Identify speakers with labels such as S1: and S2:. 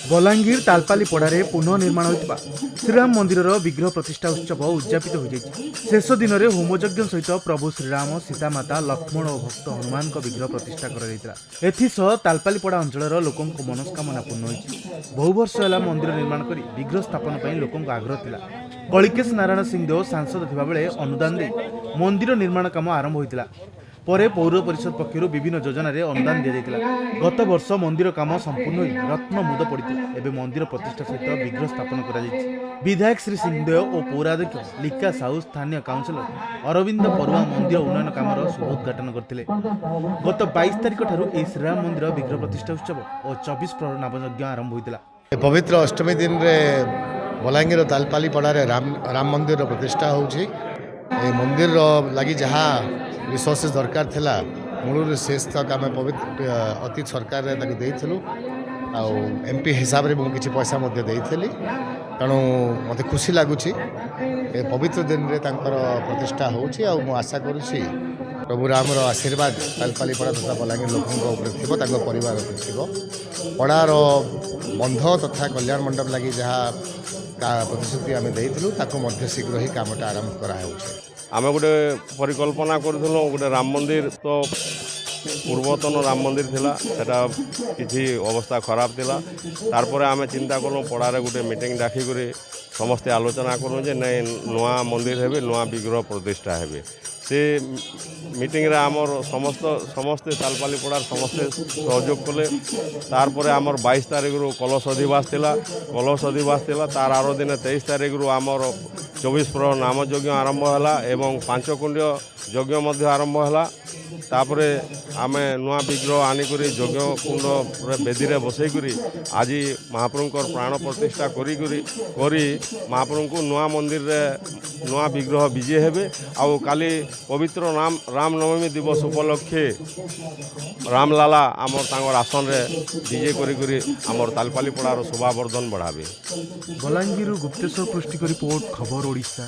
S1: बलांगीर तालपाली पड़ारे पुनर्निर्माण होता श्रीराम मंदिर विग्रह प्रतिष्ठा उत्सव उद्यापित हो शेष दिन में होमयज्ञ सहित प्रभु श्रीराम सीतामाता लक्ष्मण और भक्त हनुमान विग्रह प्रतिष्ठा कर तालपाली पड़ा अंचल लोक मनस्कामना पूर्ण हो बहु वर्ष है मंदिर निर्माण कर विग्रह स्थापन पर लोक आग्रह था कलिकेश नारायण सिंहदेव सांसद थिबा बेले अनुदान दे मंदिर निर्माण काम आरंभ होता परे पौर परिषद पक्षर विभिन्न योजना रे अनुदान दि जाइतिला। गत वर्ष मंदिर काम संपूर्ण हो रत्न मुद पड़िथिला। एबे मंदिर प्रतिष्ठा सहित विग्रह स्थापन करा जाइछि। विधायक श्री सिंहदेव और पौराध्यक्ष लिका साहू स्थानीय काउंसिलर अरविंद परुआ मंदिर उन्नयन कामर शुभ उद्घाटन करथिले। गत 22 तारिख ठारू ए श्रीराम मंदिर विग्रह प्रतिष्ठा उत्सव और 24 प्रहर नामयज्ञ आरंभ होइतिला।
S2: पवित्र अष्टमी दिन रे बलांगीर तालपाली पड़ारे राम मंदिर प्रतिष्ठा होउछि। ए मंदिर लगी जहाँ रिसोर्सेस दरकार थिला मूल शेष तक आम पवित्र अतीत सरकार देइथिलु आ एमपी हिसाब रे मुझे किसी पैसा देइथिली तेणु मत खुशी लगुच पवित्र दिन रे तांकर प्रतिष्ठा होउछि आ मु आशा करुछि प्रभु रामर आशीर्वाद तालपाली पड़ा तथा बलांगीर लोकों उपर परिवार पड़ार बंध तथा कल्याण मंडप लगी जहाँ प्रतिश्रुति आम देइथिलु ताको मध्य शीघ्र ही कामटा आरंभ करा होउछि।
S3: आम गोटे परिकल्पना करूँ गोटे राम मंदिर तो पूर्वतन राम मंदिर थिला सेटा किसी अवस्था खराब थिला तारपरे आम चिंता करूँ पड़ारे गोटे मीटिंग डाकिक समस्ते आलोचना करूँ जे नहीं नुआ मंदिर हेबे नुआ विग्रह प्रतिष्ठा हेबे से मीटिंग रे आमर समस्ते तालपाली पड़ार समस्ते सहयोग कले तारपरे आमर 22 तारिख रु कलश अधिवास थिला तार आरो दिन 23 तारिख रु आमर 24 प्रहर नाम यज्ञ आरंभ है एवं 5 कुंड यज्ञ मध्य आरंभ है तापरे आमे नुआ विग्रह आनिक यज्ञ कुंड बेदी रे बसईकरी आज महाप्रभुकर प्राण प्रतिष्ठा करी महाप्रभु को नुआ मंदिर रे नुआ विग्रह विजे हेबे आउ काली पवित्र रामनवमी दिवस उपलक्षे रामलाला आमर तांगर आसन रे विजे करी आमर तालपाली पड़ार शोभावर्धन बढ़ावे।
S1: बलांगीर गुप्तेश्वर पृष्टि रिपोर्ट खबर ओडिशा।